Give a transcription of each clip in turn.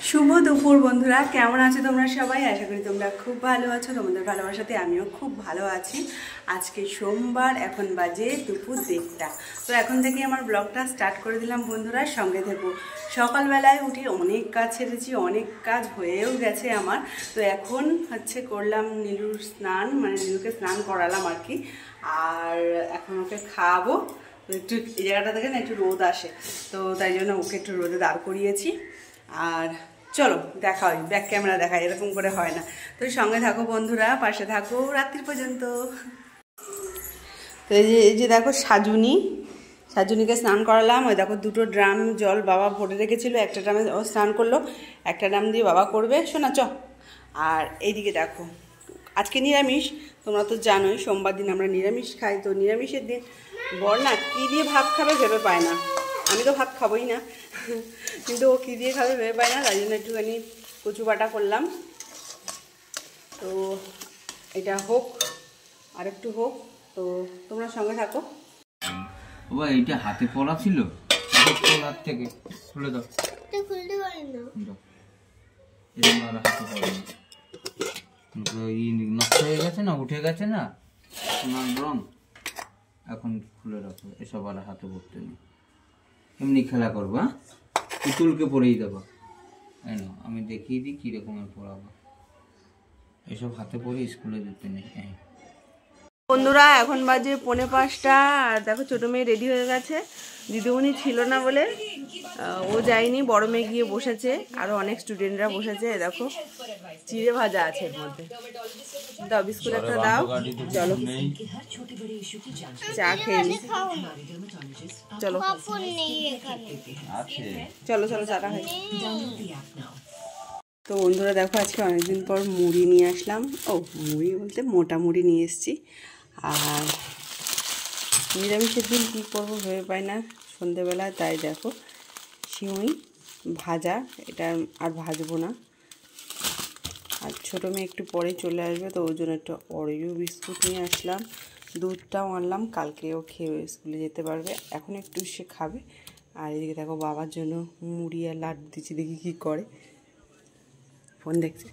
শুভ দুপুর বন্ধুরা, কেমন আছো তোমরা সবাই? আশা করি তোমরা খুব ভালো আছো। তোমাদের ভালোবাসাতে আমিও খুব ভালো আছি। আজকে সোমবার, এখন বাজে দুপুর 1:30। তো এখন থেকে আমার ব্লগটা স্টার্ট করে দিলাম বন্ধুরা, সঙ্গে থেকো। সকালবেলায় উঠে অনেক কাজ ছেড়েছি, অনেক কাজ হয়েও গেছে আমার। তো এখন করলাম নীলুর স্নান, মানে নীলুকে স্নান করালাম আর কি। আর এখন ওকে খাওয়াবো। তো একটু এই জায়গাটা থেকে না একটু রোদ আসে, তো তাই জন্য ওকে একটু রোদে দাঁড় করিয়েছি। আর চলো দেখা হয়, ব্যাক ক্যামেরা দেখা এরকম করে হয় না। তো সঙ্গে থাকো বন্ধুরা, পাশে থাকো রাত্রি পর্যন্ত। তো এই যে দেখো সাজুনিকে স্নান করালাম। ওই দেখো দুটো ড্রাম জল বাবা ভরে রেখেছিল, একটা ড্রামে ও স্নান করলো, একটা ড্রাম দিয়ে বাবা করবে। শোনা চ। আর এইদিকে দেখো আজকে নিরামিষ, তোমরা তো জানোই সোমবার দিন আমরা নিরামিষ খাই। তো নিরামিষের দিন বর না কী দিয়ে ভাত খাবে ভেবে পায় না। আমি তো ভাত খাবোই না, কিন্তু ও কী দিয়ে খাবে ভেবে পায় না, তাই জন্য একটুখানি কচু বাটা করলাম। তো এটা হোক, আর একটু হোক, তো তোমরা সঙ্গে থাকো। বাবা এইটা হাতে পড়া ছিল, হাত থেকে খুলে দাও। খুলতে পারি না, এরকম আর হাতে পড়া নষ্ট হয়ে গেছে না, উঠে গেছে না সোনার রং। এখন খুলে রাখো, এসব আর হাতে পড়তে নেই, এমনি খেলা করবো। হ্যাঁ, পুতুলকে পরেই দেবো। আমি দেখিয়ে দিই কীরকমের পড়াবো। এসব হাতে পরে স্কুলে যেতে নেই। হ্যাঁ বন্ধুরা, এখন বাজে 4:45। আর দেখো ছোটো মেয়ে রেডি হয়ে গেছে। দিদিমণি ছিল না বলে ও যায়নি, বড় মেয়ে গিয়ে বসেছে, আরও অনেক স্টুডেন্টরা বসেছে। দেখো চিড়ে ভাজা আছে এর মধ্যে। দাও বিস্কুট একটা দাও, চলো চা খেয়ে নি। চলো চলো চলো চাটা খাই। তো বন্ধুরা দেখো আজকে অনেকদিন পর মুড়ি নিয়ে আসলাম। মুড়ি বলতে মোটা মুড়ি নিয়ে এসেছি। আর নিরামিষের দিন কী করবো ভেবে পাই না সন্ধেবেলায়, তাই দেখো সিমুই ভাজা, এটা আর ভাজবো না। আর ছোটো মেয়ে একটু পরে চলে আসবে, তো ওই জন্য একটা অরিও বিস্কুট নিয়ে আসলাম। দুধটাও আনলাম, কালকেও খেয়ে স্কুলে যেতে পারবে, এখন একটু সে খাবে। আর এদিকে দেখো বাবার জন্য মুড়ি আর লাড্ডু দিচ্ছি, দেখি কী করে। ফোন দেখছে।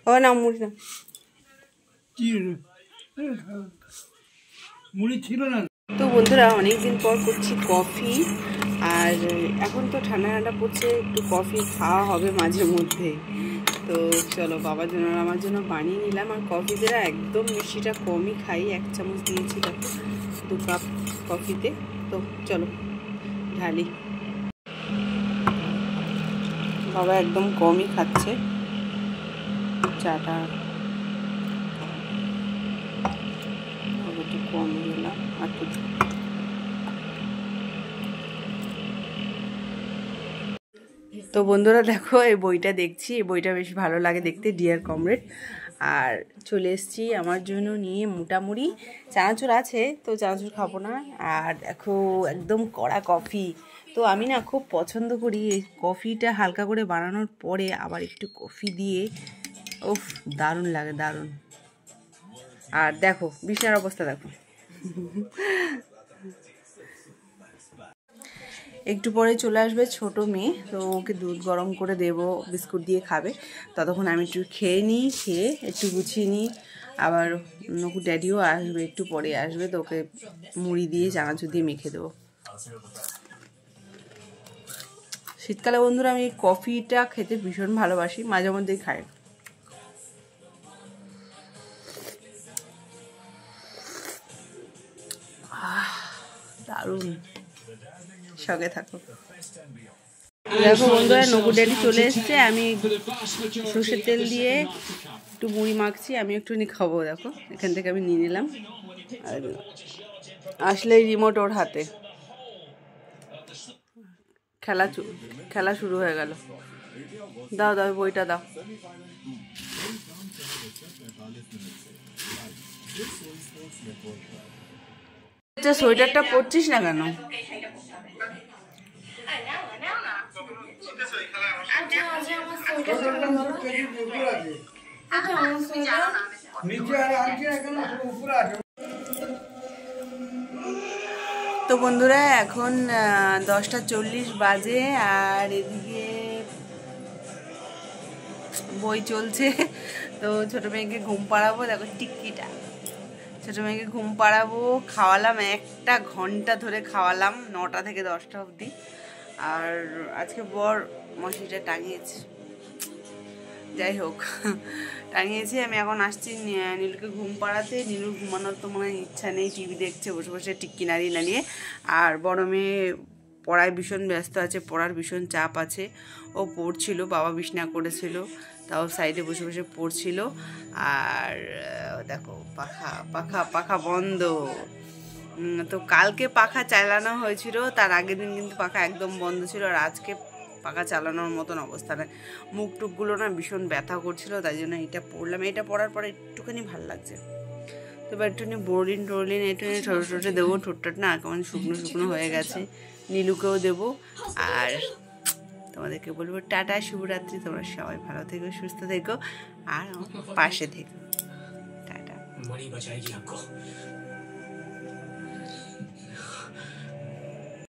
ও না মুড়ি না, মুড়ি ছিল না। তো বন্ধুরা অনেকদিন পর করছি কফি। আর এখন তো ঠান্ডা ঠান্ডা পড়ছে, একটু কফি খাওয়া হবে মাঝে মধ্যে। তো চলো বাবার জন্য আর আমার জন্য বানিয়ে নিলাম। আর কফিতে একদম মিষ্টিটা কমই খাই, 1 চামচ দিয়েছি দেখো 2 কাপ কফিতে। তো চলো ঢালি। বাবা একদম কমই খাচ্ছে চাটা, একটু কম দিলাম। আর তো বন্ধুরা দেখো এই বইটা দেখছি, এই বইটা বেশ ভালো লাগে দেখতে, ডিয়ার কমরেড। আর চলে এসেছি আমার জন্য নিয়ে মোটামুড়ি। চানাচুর আছে, তো চানাচুর খাবো না। আর দেখো একদম কড়া কফি, তো আমি না খুব পছন্দ করি এই কফিটা হালকা করে বানানোর পরে আবার একটু কফি দিয়ে, উফ দারুণ লাগে, দারুণ। আর দেখো বিছানার অবস্থা দেখো। একটু পরে চলে আসবে ছোটো মেয়ে, তো ওকে দুধ গরম করে দেবো, বিস্কুট দিয়ে খাবে। ততক্ষণ আমি একটু খেয়ে নিই, খেয়ে একটু গুছিয়ে নিই। আবার নকু ড্যাডিও আসবে, একটু পরে আসবে, তো ওকে মুড়ি দিয়ে চানাচুর দিয়ে মেখে দেবো। শীতকালে বন্ধুরা আমি কফিটা খেতে ভীষণ ভালোবাসি, মাঝে মধ্যেই খাই। দারুণ, সঙ্গে থাকো। দেখো বন্ধুরা নকু ড্যাডি চলে এসছে, আমি সর্ষের তেল দিয়ে একটু মুড়ি মাখছি, আমি একটুখানি খাবো। দেখো এখান থেকে আমি নিয়ে নিলাম। আর আসলেই রিমোট ওর হাতে, খেলা শুরু হয়ে গেল। দাও দাও বইটা দাও। সোয়েটারটা পরছিস না কেন? তো বন্ধুরা এখন 10:40 বাজে। আর এদিকে বই চলছে। তো ছোটো মেয়েকে ঘুম পাড়াবো, দেখো টিক্কিটা, ছোটো মেয়েকে ঘুম পাড়াবো, খাওয়ালাম 1 ঘন্টা ধরে খাওয়ালাম, 9টা থেকে 10টা অবধি। আর আজকে বর মশিটা টাঙিয়েছে, যাই হোক টাঙিয়েছি। আমি এখন আসছি নীলুকে ঘুম পাড়াতে। নীলুর ঘুমানোর তো মনে হয় ইচ্ছা নেই, টিভি দেখছে বসে বসে টিক্কি নাড়িয়ে নাড়িয়ে। আর বড় মেয়ে পড়ায় ভীষণ ব্যস্ত আছে, পড়ার ভীষণ চাপ আছে। ও পড়ছিল, বাবা বিছনা করেছিল, তাও সাইডে বসে বসে পড়ছিল। আর দেখো পাখা পাখা পাখা বন্ধ। তো কালকে পাখা চালানো হয়েছিল, তার আগের দিন কিন্তু পাখা একদম বন্ধ ছিল। আর আজকে পাখা চালানোর মতন অবস্থা নেই, মুখ টুকগুলো না ভীষণ ব্যথা করছিল, তাই জন্য এটা পরলাম। এটা পরার পরে একটুখানি ভাল লাগছে। তো এবার একটুখানি বোরলিন টোরলিন একটুখানি ছোটো ছোটো দেবো, ঠোঁটটা না কেমন শুকনো শুকনো হয়ে গেছে। নীলুকেও দেবো। আর তোমাদেরকে বলবো টাটা, শুভরাত্রি। তোমরা সবাই ভালো থেকো, সুস্থ থেকো, আর আমার পাশে থেকো। টাটা।